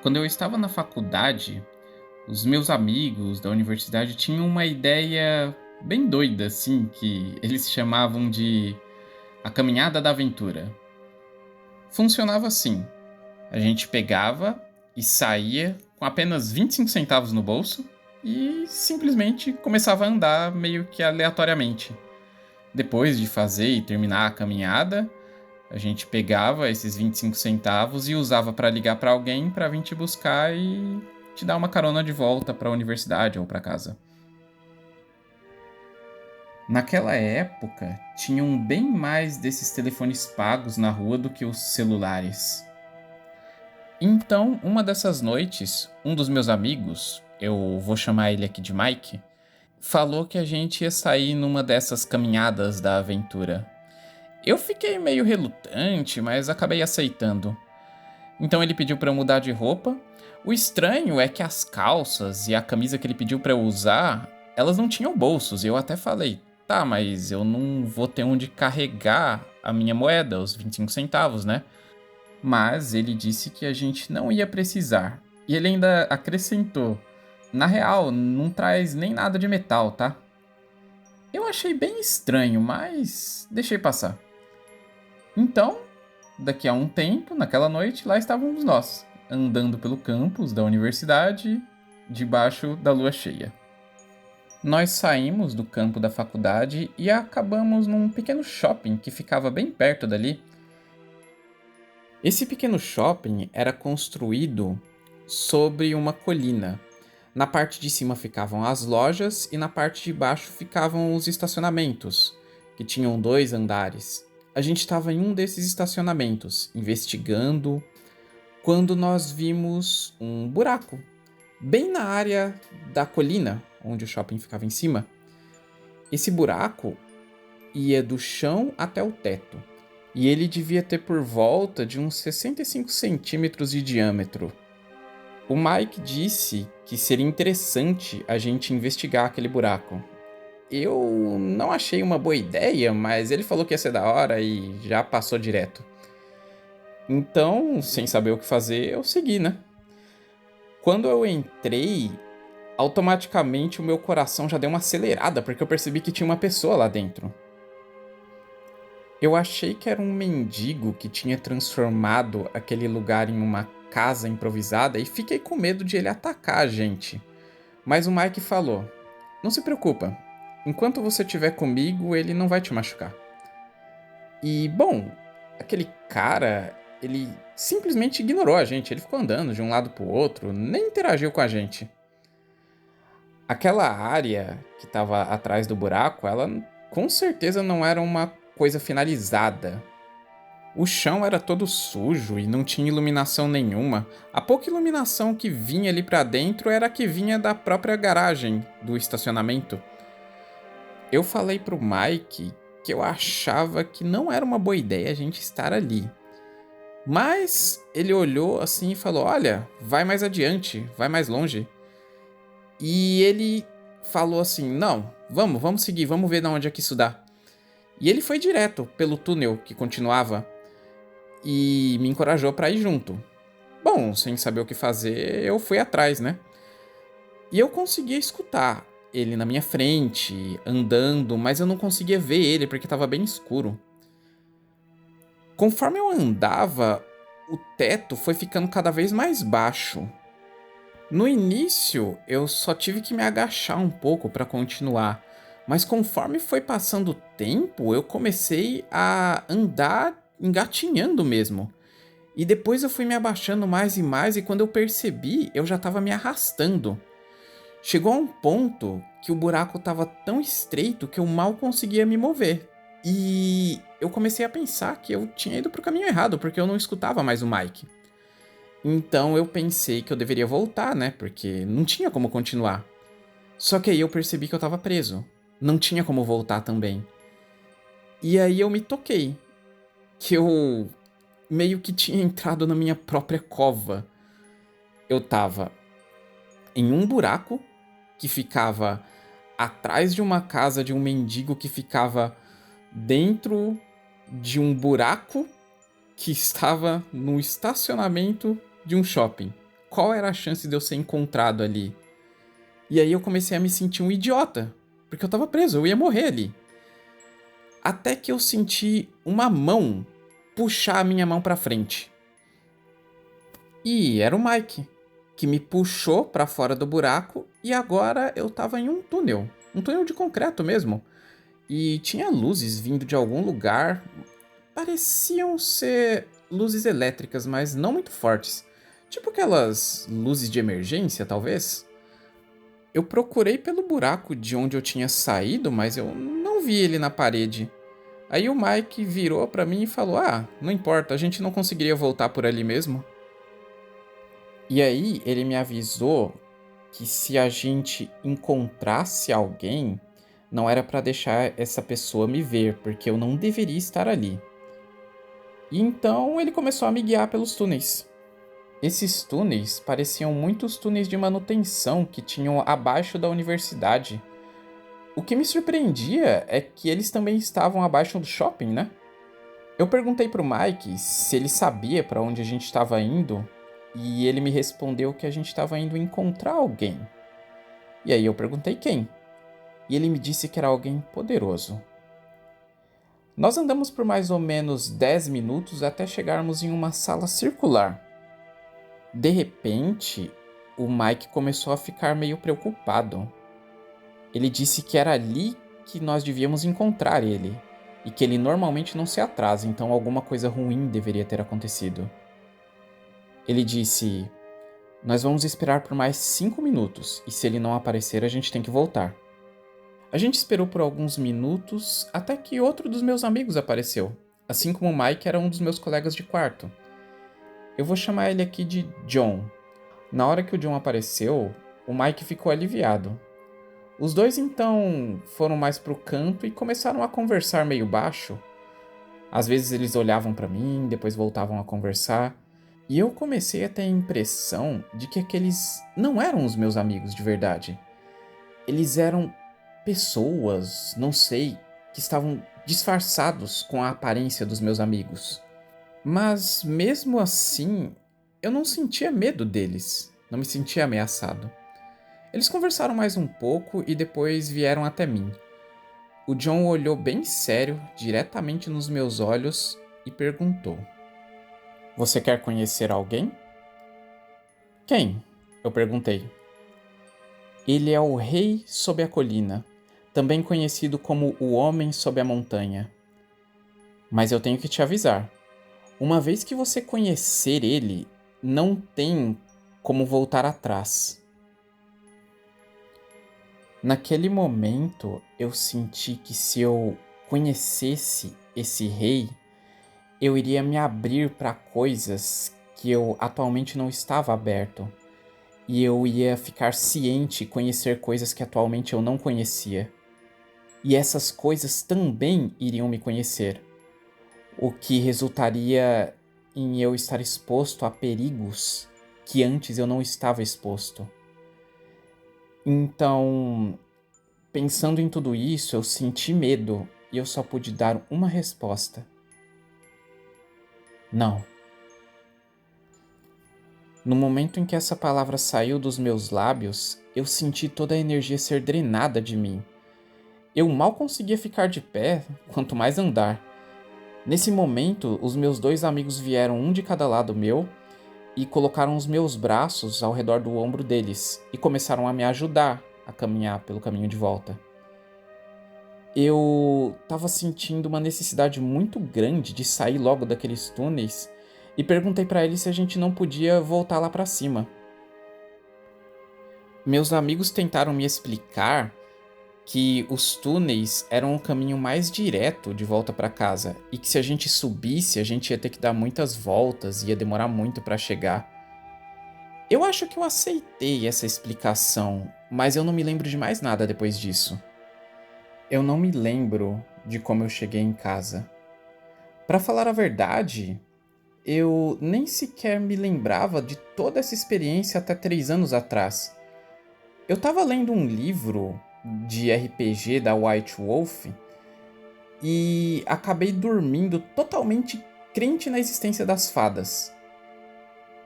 Quando eu estava na faculdade, os meus amigos da universidade tinham uma ideia bem doida, assim, que eles chamavam de a caminhada da aventura. Funcionava assim: a gente pegava e saía com apenas 25 centavos no bolso e simplesmente começava a andar meio que aleatoriamente. Depois de fazer e terminar a caminhada, a gente pegava esses 25 centavos e usava para ligar para alguém para vir te buscar e te dar uma carona de volta para a universidade ou para casa. Naquela época, tinham bem mais desses telefones pagos na rua do que os celulares. Então, uma dessas noites, um dos meus amigos, eu vou chamar ele aqui de Mike, falou que a gente ia sair numa dessas caminhadas da aventura. Eu fiquei meio relutante, mas acabei aceitando. Então ele pediu para eu mudar de roupa. O estranho é que as calças e a camisa que ele pediu para eu usar, elas não tinham bolsos. E eu até falei, tá, mas eu não vou ter onde carregar a minha moeda, os 25 centavos, né? Mas ele disse que a gente não ia precisar. E ele ainda acrescentou, na real, não traz nem nada de metal, tá? Eu achei bem estranho, mas deixei passar. Então, daqui a um tempo, naquela noite, lá estávamos nós, andando pelo campus da universidade, debaixo da lua cheia. Nós saímos do campo da faculdade e acabamos num pequeno shopping que ficava bem perto dali. Esse pequeno shopping era construído sobre uma colina. Na parte de cima ficavam as lojas e na parte de baixo ficavam os estacionamentos, que tinham 2 andares. A gente estava em um desses estacionamentos, investigando, quando nós vimos um buraco, bem na área da colina, onde o shopping ficava em cima. Esse buraco ia do chão até o teto, e ele devia ter por volta de uns 65 centímetros de diâmetro. O Mike disse que seria interessante a gente investigar aquele buraco. Eu não achei uma boa ideia, mas ele falou que ia ser da hora e já passou direto. Então, sem saber o que fazer, eu segui, né? Quando eu entrei, automaticamente o meu coração já deu uma acelerada, porque eu percebi que tinha uma pessoa lá dentro. Eu achei que era um mendigo que tinha transformado aquele lugar em uma casa improvisada e fiquei com medo de ele atacar a gente. Mas o Mike falou: não se preocupa, enquanto você estiver comigo, ele não vai te machucar. E, bom, aquele cara, ele simplesmente ignorou a gente. Ele ficou andando de um lado pro outro, nem interagiu com a gente. Aquela área que estava atrás do buraco, ela com certeza não era uma coisa finalizada. O chão era todo sujo e não tinha iluminação nenhuma. A pouca iluminação que vinha ali pra dentro era a que vinha da própria garagem do estacionamento. Eu falei pro Mike que eu achava que não era uma boa ideia a gente estar ali. Mas ele olhou assim e falou: olha, vai mais adiante, vai mais longe. E ele falou assim: não, vamos seguir, vamos ver de onde é que isso dá. E ele foi direto pelo túnel que continuava e me encorajou para ir junto. Bom, sem saber o que fazer, eu fui atrás, né? E eu conseguia escutar ele na minha frente, andando, mas eu não conseguia ver ele porque estava bem escuro. Conforme eu andava, o teto foi ficando cada vez mais baixo. No início, eu só tive que me agachar um pouco para continuar, mas conforme foi passando o tempo, eu comecei a andar engatinhando mesmo. E depois eu fui me abaixando mais e mais, e quando eu percebi, eu já estava me arrastando. Chegou a um ponto que o buraco estava tão estreito que eu mal conseguia me mover. E eu comecei a pensar que eu tinha ido para o caminho errado, porque eu não escutava mais o Mike. Então eu pensei que eu deveria voltar, né? Porque não tinha como continuar. Só que aí eu percebi que eu tava preso. Não tinha como voltar também. E aí eu me toquei. Que eu meio que tinha entrado na minha própria cova. Eu tava em um buraco que ficava atrás de uma casa de um mendigo que ficava dentro de um buraco que estava no estacionamento de um shopping. qual era a chance de eu ser encontrado ali. E aí eu comecei a me sentir um idiota, porque eu tava preso, eu ia morrer ali. Até que eu senti uma mão puxar a minha mão pra frente. E era o Mike, que me puxou pra fora do buraco e agora eu tava em um túnel de concreto mesmo. E tinha luzes vindo de algum lugar, pareciam ser luzes elétricas, mas não muito fortes. Tipo aquelas luzes de emergência, talvez. Eu procurei pelo buraco de onde eu tinha saído, mas eu não vi ele na parede. Aí o Mike virou pra mim e falou: "Ah, não importa, a gente não conseguiria voltar por ali mesmo." E aí ele me avisou que se a gente encontrasse alguém, não era pra deixar essa pessoa me ver, porque eu não deveria estar ali. E então ele começou a me guiar pelos túneis. Esses túneis pareciam muitos túneis de manutenção que tinham abaixo da universidade. O que me surpreendia é que eles também estavam abaixo do shopping, né? Eu perguntei pro Mike se ele sabia para onde a gente estava indo e ele me respondeu que a gente estava indo encontrar alguém. E aí eu perguntei quem, e ele me disse que era alguém poderoso. Nós andamos por mais ou menos 10 minutos até chegarmos em uma sala circular. De repente, o Mike começou a ficar meio preocupado. Ele disse que era ali que nós devíamos encontrar ele, e que ele normalmente não se atrasa, então alguma coisa ruim deveria ter acontecido. Ele disse: "Nós vamos esperar por mais 5 minutos, e se ele não aparecer, a gente tem que voltar." A gente esperou por alguns minutos até que outro dos meus amigos apareceu. Assim como o Mike era um dos meus colegas de quarto. Eu vou chamar ele aqui de John. Na hora que o John apareceu, o Mike ficou aliviado. Os dois então foram mais pro canto e começaram a conversar meio baixo. Às vezes eles olhavam para mim, depois voltavam a conversar. E eu comecei a ter a impressão de que aqueles não eram os meus amigos de verdade. Eles eram pessoas, não sei, que estavam disfarçados com a aparência dos meus amigos. Mas mesmo assim, eu não sentia medo deles, não me sentia ameaçado. Eles conversaram mais um pouco e depois vieram até mim. O John olhou bem sério, diretamente nos meus olhos e perguntou: "Você quer conhecer alguém?" "Quem?" eu perguntei. "Ele é o Rei sob a colina, também conhecido como o Homem sob a montanha. Mas eu tenho que te avisar. Uma vez que você conhecer ele, não tem como voltar atrás." Naquele momento, eu senti que se eu conhecesse esse rei, eu iria me abrir para coisas que eu atualmente não estava aberto. E eu ia ficar ciente e conhecer coisas que atualmente eu não conhecia. E essas coisas também iriam me conhecer, o que resultaria em eu estar exposto a perigos que antes eu não estava exposto. Então, pensando em tudo isso, eu senti medo e eu só pude dar uma resposta: não. No momento em que essa palavra saiu dos meus lábios, eu senti toda a energia ser drenada de mim. Eu mal conseguia ficar de pé, quanto mais andar. Nesse momento, os meus dois amigos vieram um de cada lado meu e colocaram os meus braços ao redor do ombro deles e começaram a me ajudar a caminhar pelo caminho de volta. Eu estava sentindo uma necessidade muito grande de sair logo daqueles túneis e perguntei para eles se a gente não podia voltar lá para cima. Meus amigos tentaram me explicar que os túneis eram o caminho mais direto de volta para casa e que se a gente subisse, a gente ia ter que dar muitas voltas e ia demorar muito para chegar. Eu acho que eu aceitei essa explicação, mas eu não me lembro de mais nada depois disso. Eu não me lembro de como eu cheguei em casa. Para falar a verdade, eu nem sequer me lembrava de toda essa experiência até 3 anos atrás. Eu estava lendo um livro de RPG da White Wolf e acabei dormindo totalmente crente na existência das fadas.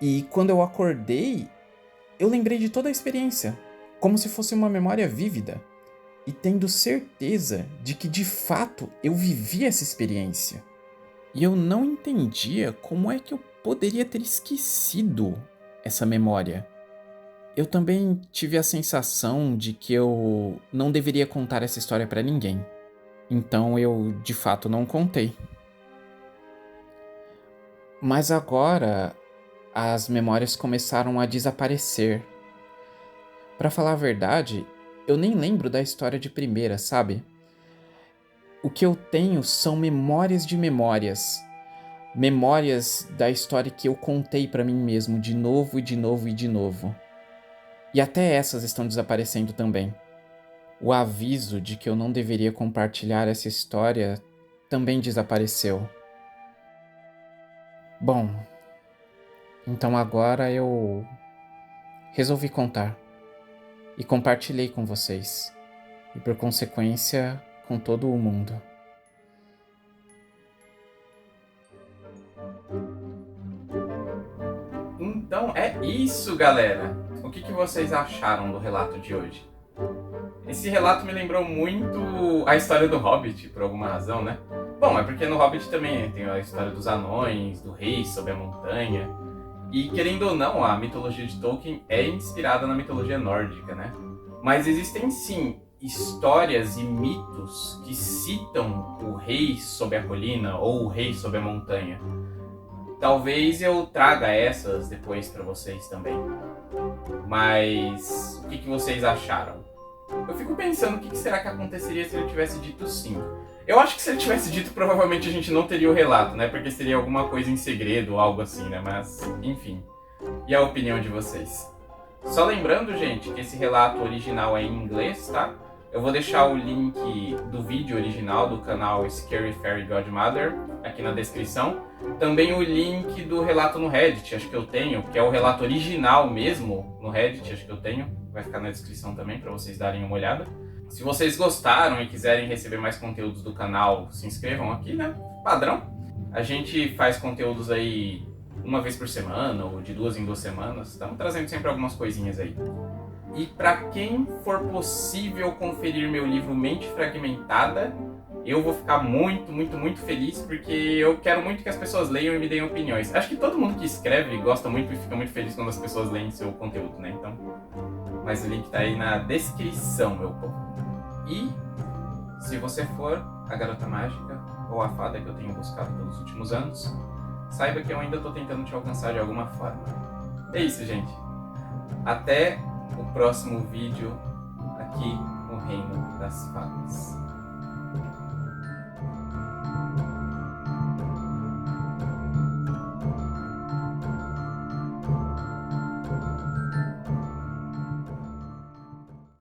E quando eu acordei, eu lembrei de toda a experiência, como se fosse uma memória vívida, e tendo certeza de que de fato eu vivi essa experiência. E eu não entendia como é que eu poderia ter esquecido essa memória. Eu também tive a sensação de que eu não deveria contar essa história pra ninguém. Então eu, de fato, não contei. Mas agora as memórias começaram a desaparecer. Pra falar a verdade, eu nem lembro da história de primeira, sabe? O que eu tenho são memórias de memórias. Memórias da história que eu contei pra mim mesmo de novo e de novo e de novo. E até essas estão desaparecendo também. O aviso de que eu não deveria compartilhar essa história também desapareceu. Bom, então agora eu resolvi contar. E compartilhei com vocês. E por consequência, com todo o mundo. Então é isso, galera! O que vocês acharam do relato de hoje? Esse relato me lembrou muito a história do Hobbit, por alguma razão, né? Bom, é porque no Hobbit também tem a história dos anões, do rei sob a montanha. E querendo ou não, a mitologia de Tolkien é inspirada na mitologia nórdica, né? Mas existem sim histórias e mitos que citam o rei sob a colina ou o rei sob a montanha. Talvez eu traga essas depois para vocês também. Mas o que vocês acharam? Eu fico pensando o que será que aconteceria se ele tivesse dito sim. Eu acho que se ele tivesse dito, provavelmente a gente não teria o relato, né? Porque seria alguma coisa em segredo ou algo assim, né? Mas, enfim. E a opinião de vocês? Só lembrando, gente, que esse relato original é em inglês, tá? Eu vou deixar o link do vídeo original do canal Scary Fairy Godmother aqui na descrição. Também o link do relato no Reddit, acho que eu tenho, que é o relato original mesmo no Reddit, acho que eu tenho. Vai ficar na descrição também para vocês darem uma olhada. Se vocês gostaram e quiserem receber mais conteúdos do canal, se inscrevam aqui, né? Padrão. A gente faz conteúdos aí uma vez por semana ou de 2 em 2 semanas. Estamos trazendo sempre algumas coisinhas aí. E para quem for possível conferir meu livro Mente Fragmentada, eu vou ficar muito, muito, muito feliz, porque eu quero muito que as pessoas leiam e me deem opiniões. Acho que todo mundo que escreve gosta muito e fica muito feliz quando as pessoas leem seu conteúdo, né? Então, mas o link tá aí na descrição, meu povo. E se você for a garota mágica ou a fada que eu tenho buscado pelos últimos anos, saiba que eu ainda tô tentando te alcançar de alguma forma. É isso, gente. Até o próximo vídeo aqui no Reino das Fadas.